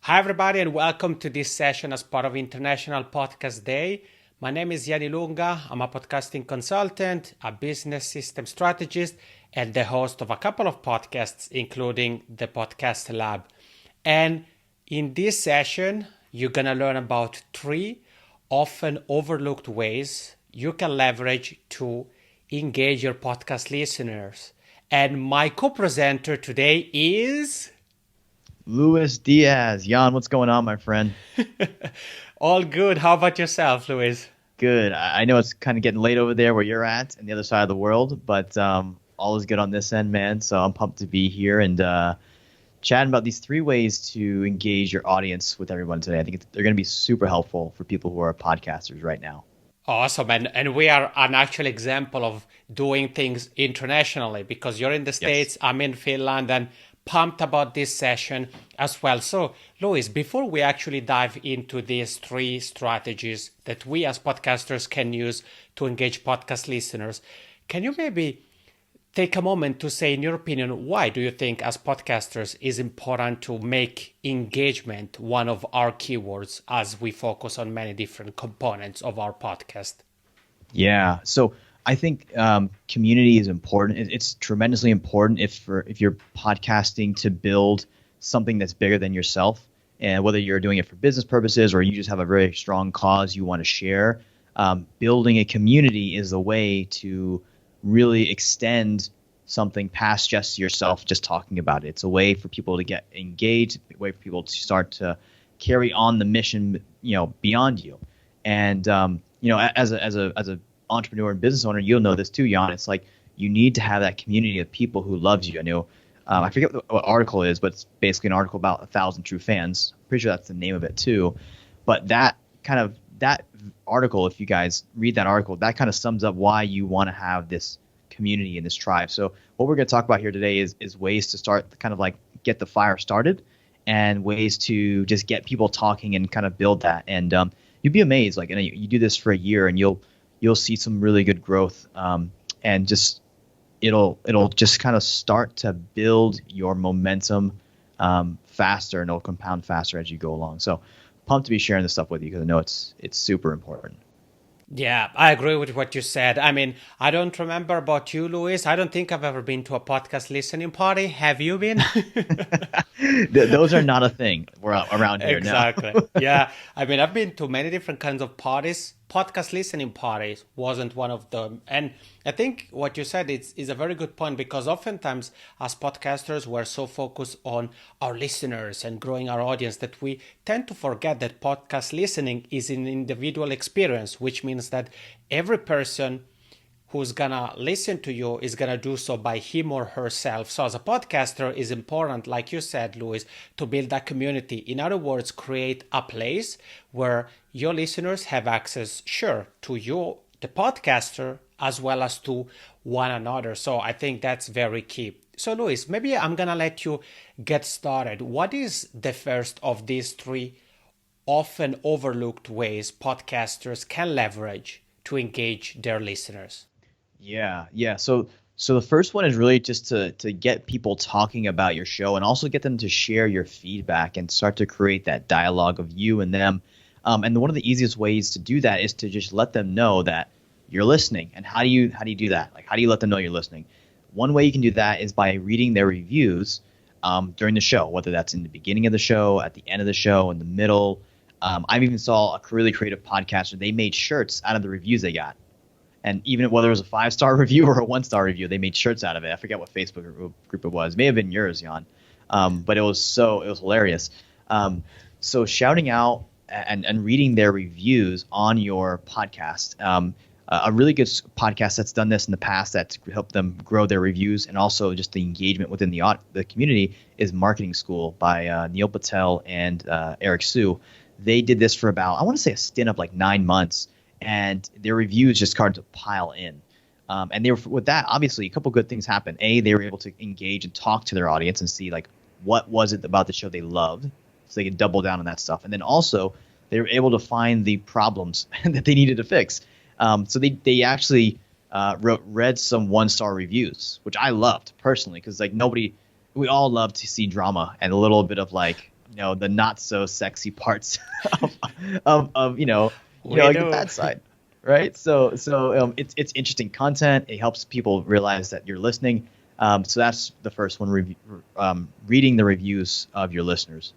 Hi, everybody, and welcome to this session as part of International Podcast Day. My name is Yanni Lunga. I'm a podcasting consultant, a business system strategist, and the host of a couple of podcasts, including the Podcast Lab. And in this session, you're going to learn about three often overlooked ways you can leverage to engage your podcast listeners. And my co-presenter today is... Luis Diaz. Jan, what's going on, my friend? All good. How about yourself, Luis? Good. I know it's kind of getting late over there where you're at and the other side of the world, but all is good on this end, man. So I'm pumped to be here and chatting about these three ways to engage your audience with everyone today. I think they're going to be super helpful for people who are podcasters right now. Awesome. And we are an actual example of doing things internationally because you're in the States, Yes. I'm in Finland, and pumped about this session as well. So, Luis, before we actually dive into these three strategies that we as podcasters can use to engage podcast listeners, can you maybe take a moment to say, in your opinion, why do you think as podcasters is important to make engagement one of our keywords as we focus on many different components of our podcast? Yeah. So I think community is important. It's tremendously important if you're podcasting to build something that's bigger than yourself, and whether you're doing it for business purposes or you just have a very strong cause you want to share. Building a community is a way to really extend something past just yourself, just talking about it. It's a way for people to get engaged, a way for people to start to carry on the mission, beyond you. And as a entrepreneur and business owner, you'll know this too, Jan. It's like you need to have that community of people who loves you. I know, I forget what article it is, but it's basically an article about 1,000 true fans. I'm pretty sure that's the name of it too. But that article, if you guys read that article, that kind of sums up why you want to have this community and this tribe. So what we're going to talk about here today is ways to start kind of like get the fire started and ways to just get people talking and kind of build that. And you'd be amazed. Like, you do this for a year and you'll see some really good growth, and just it'll just kind of start to build your momentum faster, and it'll compound faster as you go along. So pumped to be sharing this stuff with you because I know it's super important. Yeah, I agree with what you said. I mean, I don't remember about you, Luis. I don't think I've ever been to a podcast listening party. Have you been? Those are not a thing around here now. Exactly. Yeah. I mean, I've been to many different kinds of parties. Podcast listening parties wasn't one of them. And I think what you said is a very good point because oftentimes as podcasters, we're so focused on our listeners and growing our audience that we tend to forget that podcast listening is an individual experience, which means that every person who's gonna listen to you is gonna do so by him or herself. So as a podcaster, it's important, like you said, Luis, to build that community. In other words, create a place where your listeners have access, sure, to you, the podcaster, as well as to one another. So I think that's very key. So Luis, maybe I'm gonna let you get started. What is the first of these three often overlooked ways podcasters can leverage to engage their listeners? Yeah. So the first one is really just to get people talking about your show and also get them to share your feedback and start to create that dialogue of you and them. And one of the easiest ways to do that is to just let them know that you're listening. And how do you do that? Like, how do you let them know you're listening? One way you can do that is by reading their reviews during the show, whether that's in the beginning of the show, at the end of the show, in the middle. I've even saw a really creative podcaster. They made shirts out of the reviews they got. And even whether it was a 5-star review or a 1-star review, they made shirts out of it. I forget what Facebook group it was. It may have been yours, Jan. But it was hilarious. So shouting out and reading their reviews on your podcast. A really good podcast that's done this in the past that's helped them grow their reviews and also just the engagement within the community is Marketing School by Neil Patel and Eric Sue. They did this for about, I want to say, a stint of like 9 months. And their reviews just started to pile in. And they were, with that, obviously, a couple good things happened. They were able to engage and talk to their audience and see, like, what was it about the show they loved, so they could double down on that stuff. And then also, they were able to find the problems that they needed to fix. So they actually read some 1-star reviews, which I loved personally, because, like, we all love to see drama and a little bit of, like, the not so sexy parts of, We like the do. bad side, right? So it's interesting content. It helps people realize that you're listening. So that's the first one. Reading the reviews of your listeners.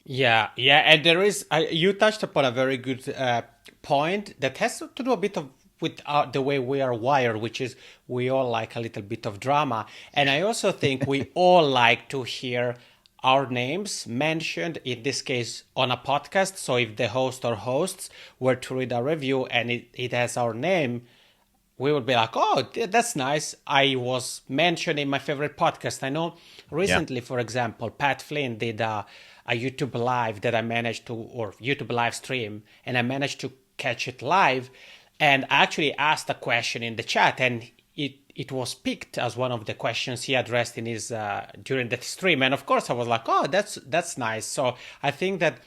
Yeah, yeah, and there is. You touched upon a very good point that has to do a bit of with the way we are wired, which is we all like a little bit of drama, and I also think we all like to hear our names mentioned. In this case, on a podcast. So if the host or hosts were to read a review and it has our name, we would be like, oh, that's nice. I was mentioned in my favorite podcast. I know Yeah. recently, for example, Pat Flynn did a YouTube live that I managed to, or YouTube live stream, and I managed to catch it live. And I actually asked a question in the chat, and it was picked as one of the questions he addressed in his during the stream. And of course, I was like, oh, that's nice. So I think that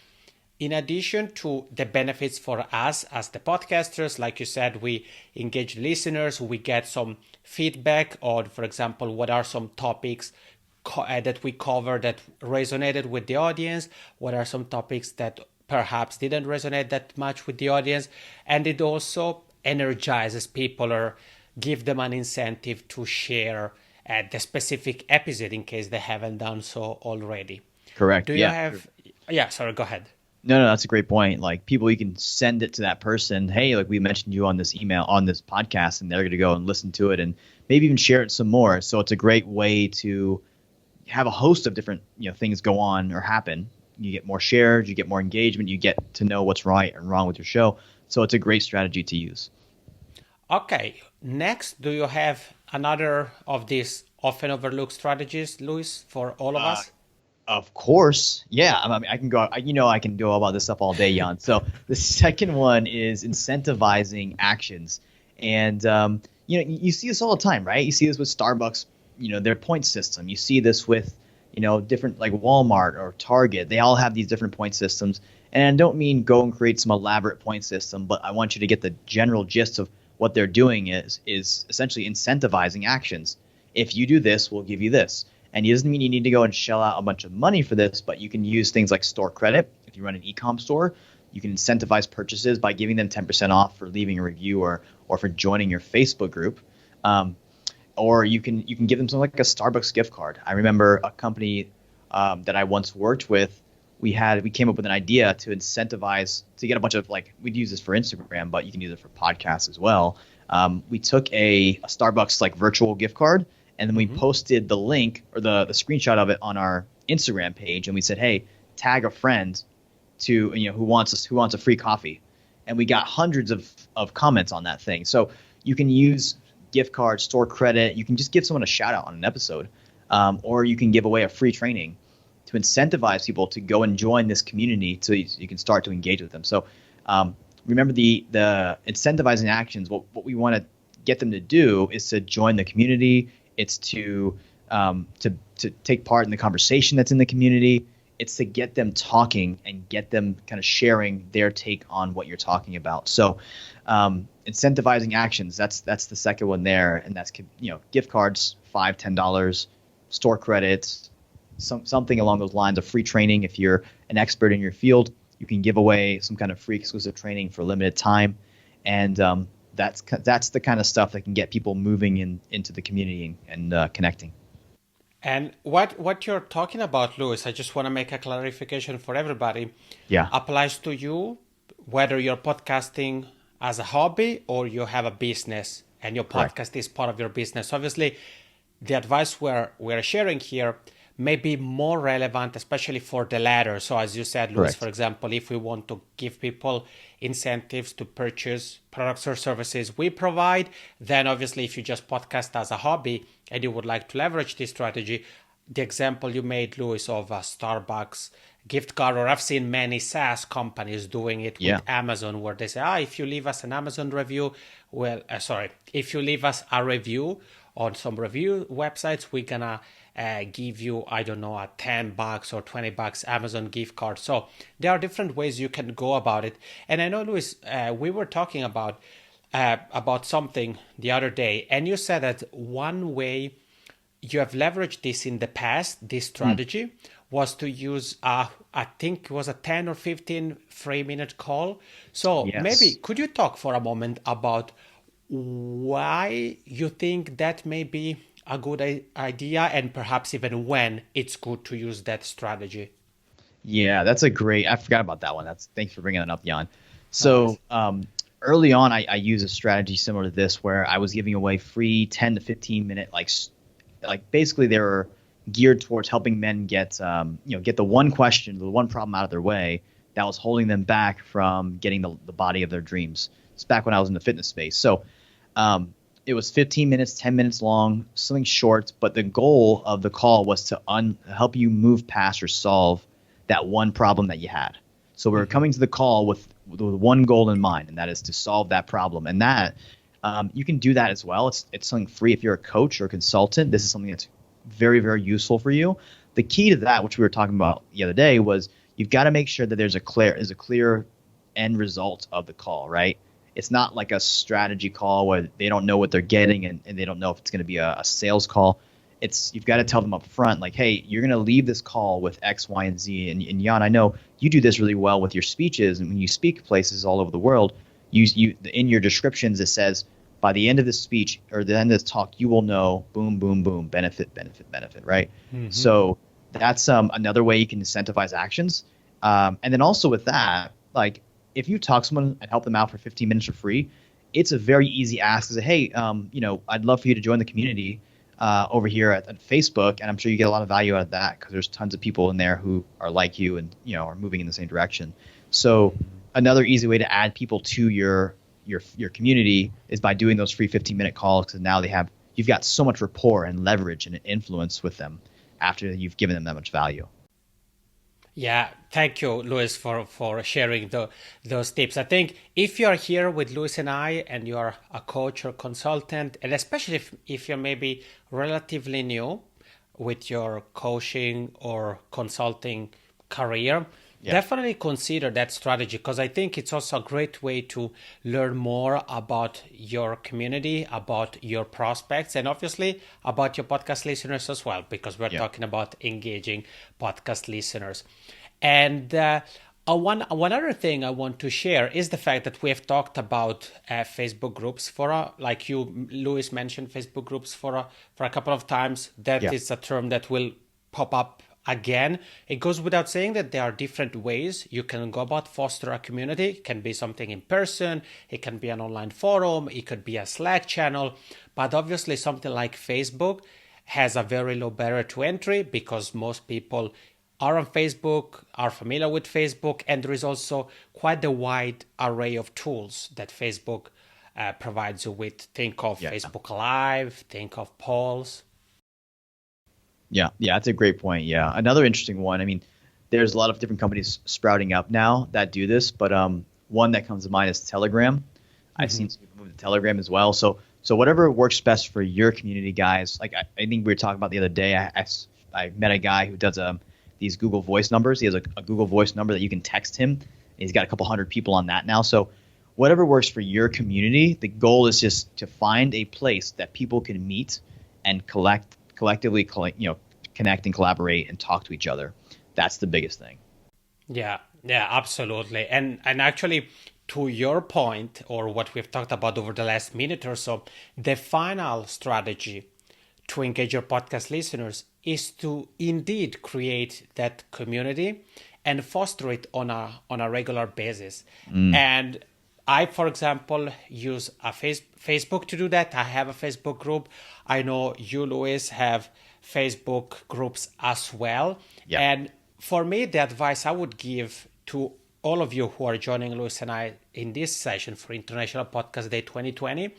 in addition to the benefits for us as the podcasters, like you said, we engage listeners, we get some feedback on, for example, what are some topics that we cover that resonated with the audience, what are some topics that perhaps didn't resonate that much with the audience, and it also energizes people or give them an incentive to share the specific episode in case they haven't done so already. Correct. Do you Yeah. have, yeah, sorry, go ahead. No, that's a great point. Like people, you can send it to that person. Hey, like we mentioned you on this email, on this podcast, and they're going to go and listen to it and maybe even share it some more. So it's a great way to have a host of different, things go on or happen. You get more shares, you get more engagement, you get to know what's right and wrong with your show. So it's a great strategy to use. Okay, next, do you have another of these often overlooked strategies, Luis, for all of Uh, us? Of course. Yeah. I mean, I can go, I can do all about this stuff all day, Jan. So the second one is incentivizing actions. And, you see this all the time, right? You see this with Starbucks, their point system. You see this with, different like Walmart or Target. They all have these different point systems. And I don't mean go and create some elaborate point system, but I want you to get the general gist of what they're doing is essentially incentivizing actions. If you do this, we'll give you this. And it doesn't mean you need to go and shell out a bunch of money for this, but you can use things like store credit. If you run an e-com store, you can incentivize purchases by giving them 10% off for leaving a review or for joining your Facebook group. Or you can give them something like a Starbucks gift card. I remember a company that I once worked with. We came up with an idea to incentivize to get a bunch of we'd use this for Instagram, but you can use it for podcasts as well. We took a Starbucks virtual gift card, and then we posted the link or the screenshot of it on our Instagram page, and we said, hey, tag a friend to who wants a free coffee, and we got hundreds of comments on that thing. So you can use gift cards, store credit. You can just give someone a shout out on an episode, or you can give away a free training to incentivize people to go and join this community so you can start to engage with them. So remember the incentivizing actions. What we want to get them to do is to join the community. It's to take part in the conversation that's in the community. It's to get them talking and get them kind of sharing their take on what you're talking about. So incentivizing actions, that's the second one there. And that's, gift cards, $5, $10, store credits, something along those lines of free training. If you're an expert in your field, you can give away some kind of free exclusive training for a limited time. And that's the kind of stuff that can get people moving into the community and connecting. And what you're talking about, Louis, I just want to make a clarification for everybody. Yeah. Applies to you whether you're podcasting as a hobby or you have a business and your Correct. podcast is part of your business. Obviously, the advice we're sharing here may be more relevant, especially for the latter. So as you said, Louis, Correct. for example, if we want to give people incentives to purchase products or services we provide, then obviously if you just podcast as a hobby and you would like to leverage this strategy, the example you made, Louis, of a Starbucks gift card, or I've seen many SaaS companies doing it with Amazon, where they say, if you leave us an Amazon review, if you leave us a review on some review websites, we're gonna give you, I don't know, a $10 or $20 Amazon gift card. So there are different ways you can go about it. And I know, Luis, we were talking about something the other day, and you said that one way you have leveraged this in the past, this Mm, strategy was to use, I think it was a 10 or 15 3-minute call. So maybe yes. could you talk for a moment about why you think that may be a good idea and perhaps even when it's good to use that strategy? Yeah, that's a great. I forgot about that one. Thanks for bringing that up, Jan. No worries. So early on, I used a strategy similar to this where I was giving away free 10 to 15 minute like basically they were geared towards helping men get the one question, the one problem out of their way that was holding them back from getting the body of their dreams. It's back when I was in the fitness space. So it was 15 minutes, 10 minutes long, something short, but the goal of the call was to help you move past or solve that one problem that you had. So we're Hmm. coming to the call with one goal in mind, and that is to solve that problem. And that you can do that as well. It's something free if you're a coach or a consultant. This is something that's very, very useful for you. The key to that, which we were talking about the other day, was you've got to make sure that there's a clear end result of the call, right? It's not like a strategy call where they don't know what they're getting and they don't know if it's going to be a sales call. You've got to tell them up front, like, hey, you're going to leave this call with X, Y, and Z. And Jan, I know you do this really well with your speeches, and when you speak places all over the world, you in your descriptions it says by the end of this speech or the end of this talk, you will know boom, boom, boom, benefit, benefit, benefit, right? Hmm. So that's another way you can incentivize actions. And then also with that, like if you talk to someone and help them out for 15 minutes for free, it's a very easy ask to say, hey, I'd love for you to join the community over here at Facebook, and I'm sure you get a lot of value out of that because there's tons of people in there who are like you and are moving in the same direction. So another easy way to add people to your community is by doing those free 15-minute calls because now you've got so much rapport and leverage and influence with them after you've given them that much value. Yeah, thank you, Luis, for sharing those tips. I think if you're here with Luis and I, and you're a coach or consultant, and especially if you're maybe relatively new with your coaching or consulting career, Yeah. definitely consider that strategy because I think it's also a great way to learn more about your community, about your prospects, and obviously about your podcast listeners as well, because we're Yeah. talking about engaging podcast listeners. And one other thing I want to share is the fact that we have talked about Facebook groups like you, Louis, mentioned Facebook groups for a couple of times. That Yeah. is a term that will pop up again. It goes without saying that there are different ways you can go about foster a community. It can be something in person, it can be an online forum, it could be a Slack channel, but obviously something like Facebook has a very low barrier to entry because most people are on Facebook, are familiar with Facebook, and there is also quite a wide array of tools that Facebook provides you with. Think of Yeah. Facebook Live, think of polls. Yeah, yeah, that's a great point. Yeah, another interesting one. I mean, there's a lot of different companies sprouting up now that do this, but one that comes to mind is Telegram. I've Hmm. seen some people move to Telegram as well. So whatever works best for your community, guys. Like I think we were talking about the other day. I met a guy who does these Google Voice numbers. He has a Google Voice number that you can text him. He's got a couple hundred people on that now. So whatever works for your community, the goal is just to find a place that people can meet and collectively connect and collaborate and talk to each other. That's the biggest thing. Yeah, yeah, absolutely. And actually, to your point, or what we've talked about over the last minute or so, the final strategy to engage your podcast listeners is to indeed create that community and foster it on a regular basis. Mm, And I, for example, use a Facebook to do that. I have a Facebook group. I know you, Luis, have Facebook groups as well. yeah. And for me, the advice I would give to all of you who are joining Luis and I in this session for International Podcast Day 2020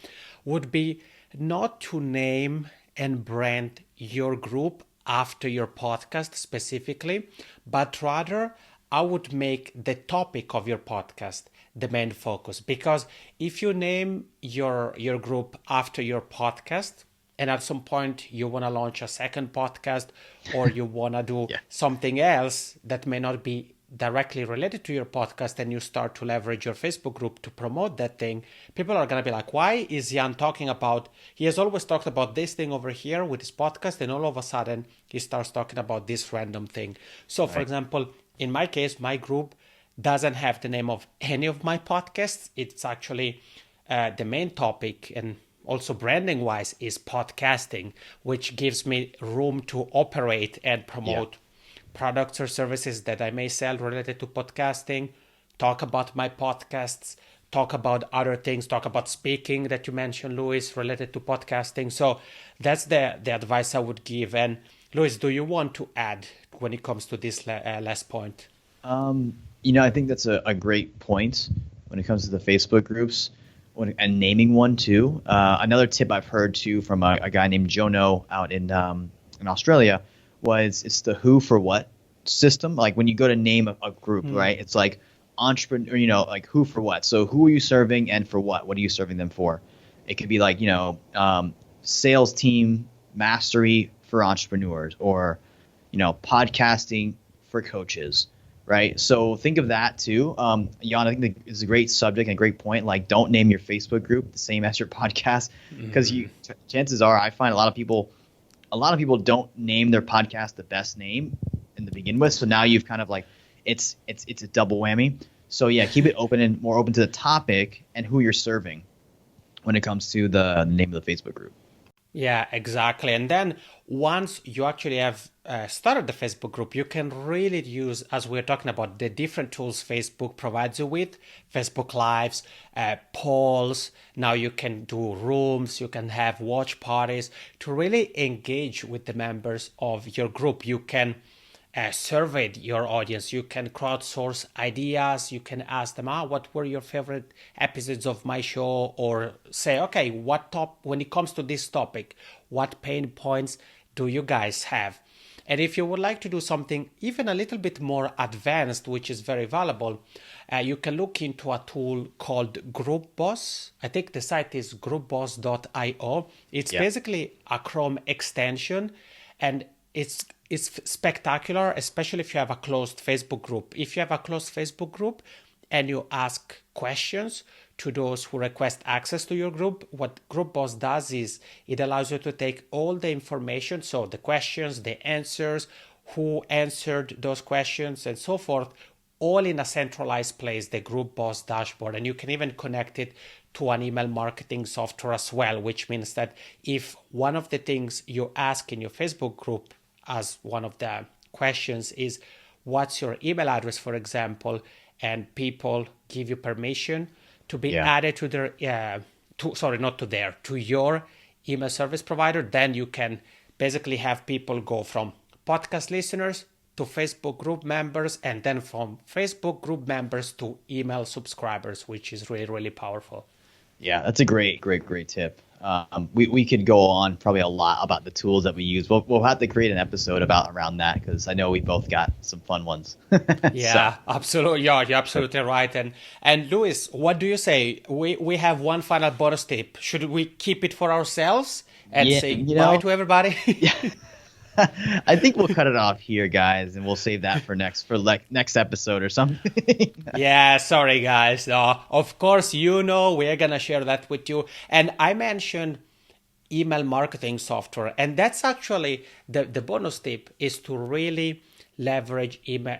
would be not to name and brand your group after your podcast specifically, but rather I would make the topic of your podcast the main focus. Because if you name your group after your podcast, and at some point you want to launch a second podcast or you want to do Yeah. something else that may not be directly related to your podcast and you start to leverage your Facebook group to promote that thing, people are going to be like, why is Jan talking about, he has always talked about this thing over here with his podcast, and all of a sudden he starts talking about this random thing. So, for example, in my case, my group doesn't have the name of any of my podcasts. It's actually the main topic, and also branding wise, is podcasting, which gives me room to operate and promote products or services that I may sell related to podcasting, talk about my podcasts, talk about other things, talk about speaking that you mentioned, Luis, related to podcasting. So that's the advice I would give. And Luis, do you want to add when it comes to this last point? I think that's a great point when it comes to the Facebook groups and naming one too. Another tip I've heard too from a guy named Jono out in Australia was it's the who for what system. Like when you go to name a group, right? It's like entrepreneur, like who for what. So who are you serving and for what? What are you serving them for? It could be like, sales team mastery for entrepreneurs, or, podcasting for coaches, right? So think of that too. Jan, I think it's a great subject and a great point. Like, don't name your Facebook group the same as your podcast, because chances are, I find a lot of people don't name their podcast the best name in the begin with. So now you've kind of like, it's a double whammy. So yeah, keep it open and more open to the topic and who you're serving when it comes to the name of the Facebook group. Yeah, exactly. And then once you actually have started the Facebook group, you can really use, as we're talking about, the different tools Facebook provides you with, Facebook Lives, polls. Now you can do rooms, you can have watch parties to really engage with the members of your group. You can survey your audience, you can crowdsource ideas, you can ask them, what were your favorite episodes of my show, or say, okay, when it comes to this topic, what pain points do you guys have? And if you would like to do something even a little bit more advanced, which is very valuable, you can look into a tool called Group Boss. I think the site is groupboss.io. It's basically a Chrome extension, and it's spectacular, especially if you have a closed Facebook group. If you have a closed Facebook group and you ask questions to those who request access to your group, what Group Boss does is it allows you to take all the information, so the questions, the answers, who answered those questions, and so forth, all in a centralized place, the Group Boss dashboard. And you can even connect it to an email marketing software as well, which means that if one of the things you ask in your Facebook group as one of the questions is, what's your email address, for example, and people give you permission to be added to their, to your email service provider, then you can basically have people go from podcast listeners to Facebook group members, and then from Facebook group members to email subscribers, which is really, really powerful. Yeah, that's a great tip. We could go on probably a lot about the tools that we use. We'll have to create an episode around that, because I know we both got some fun ones. Yeah, absolutely. Yeah, you're absolutely right. And Luis, what do you say? We have one final bonus tip. Should we keep it for ourselves and say bye to everybody? Yeah. I think we'll cut it off here, guys, and we'll save that for next episode or something. Yeah, sorry, guys. No, of course, we're gonna share that with you. And I mentioned email marketing software, and that's actually the bonus tip is to really leverage the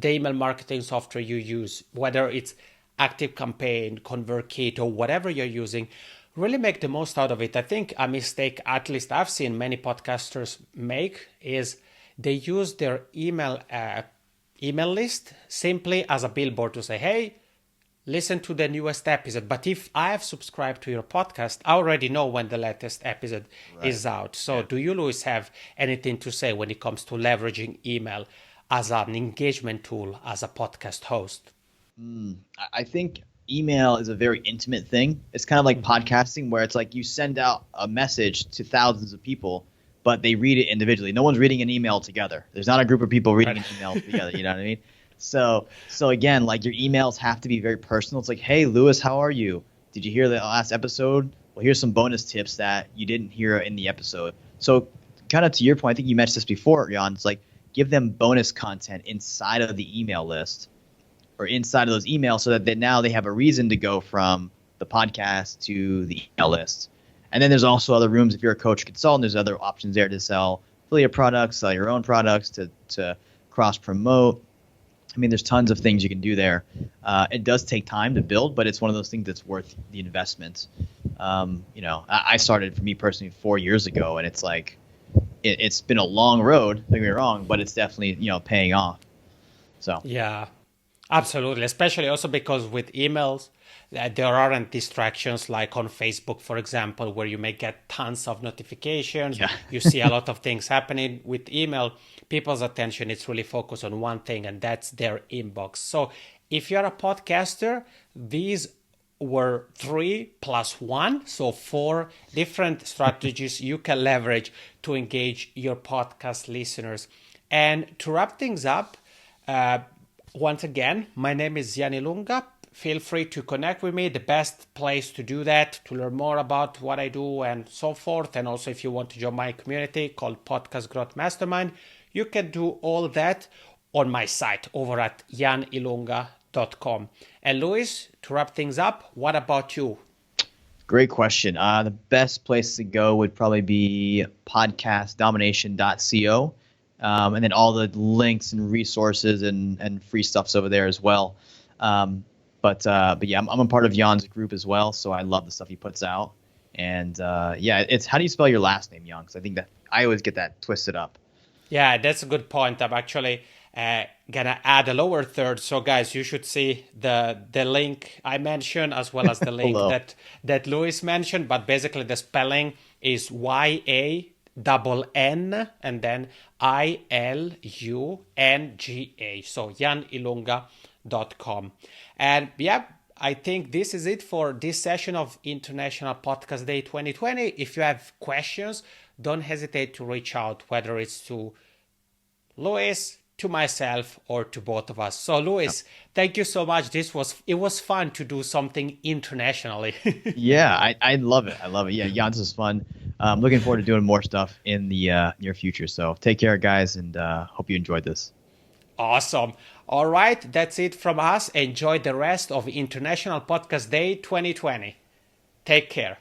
email marketing software you use, whether it's ActiveCampaign, ConvertKit, or whatever you're using. Really make the most out of it. I think a mistake, at least I've seen many podcasters make, is they use their email list simply as a billboard to say, hey, listen to the newest episode. But if I have subscribed to your podcast, I already know when the latest episode is out. So do you, Luis, have anything to say when it comes to leveraging email as an engagement tool as a podcast host? I think email is a very intimate thing. It's kind of like podcasting, where it's like you send out a message to thousands of people, but they read it individually. No one's reading an email together. There's not a group of people reading an email together. You know what I mean? So again, like, your emails have to be very personal. It's like, hey, Lewis, how are you? Did you hear the last episode? Well, here's some bonus tips that you didn't hear in the episode. So kind of to your point, I think you mentioned this before, Jan. It's like, give them bonus content inside of the email list or inside of those emails so that now they have a reason to go from the podcast to the email list. And then there's also other rooms. If you're a coach consultant, there's other options there to sell affiliate products, sell your own products, to cross promote. I mean, there's tons of things you can do there. It does take time to build, but it's one of those things that's worth the investment. I started, for me personally, 4 years ago, and it's like it's been a long road. Don't get me wrong, but it's definitely paying off. So Yeah, absolutely. Especially also because with emails, there aren't distractions like on Facebook, for example, where you may get tons of notifications. Yeah. You see a lot of things happening. With email, people's attention is really focused on one thing, and that's their inbox. So if you're a podcaster, these were 3 plus 1, so 4 different strategies you can leverage to engage your podcast listeners. And to wrap things up, once again, my name is Yanni Lunga. Feel free to connect with me. The best place to do that, to learn more about what I do and so forth. And also if you want to join my community called Podcast Growth Mastermind, you can do all that on my site over at yanilunga.com. And Luis, to wrap things up, what about you? great question. The best place to go would probably be podcastdomination.co. And then all the links and resources and free stuff's over there as well. But yeah, I'm a part of Jan's group as well, so I love the stuff he puts out. And yeah, it's how do you spell your last name, Jan? Because I think that I always get that twisted up. Yeah, that's a good point. I'm actually gonna add a lower third. So guys, you should see the link I mentioned as well as the link that Luis mentioned. But basically, the spelling is YANN and then ILUNGA. So yanilunga.com. And yeah, I think this is it for this session of International Podcast Day 2020. If you have questions, don't hesitate to reach out, whether it's to Luis, to myself, or to both of us. So Luis, thank you so much. It was fun to do something internationally. Yeah, I love it. I love it. Yeah, Jan's is fun. I'm looking forward to doing more stuff in the near future. So take care, guys, and hope you enjoyed this. Awesome. All right, that's it from us. Enjoy the rest of International Podcast Day 2020. Take care.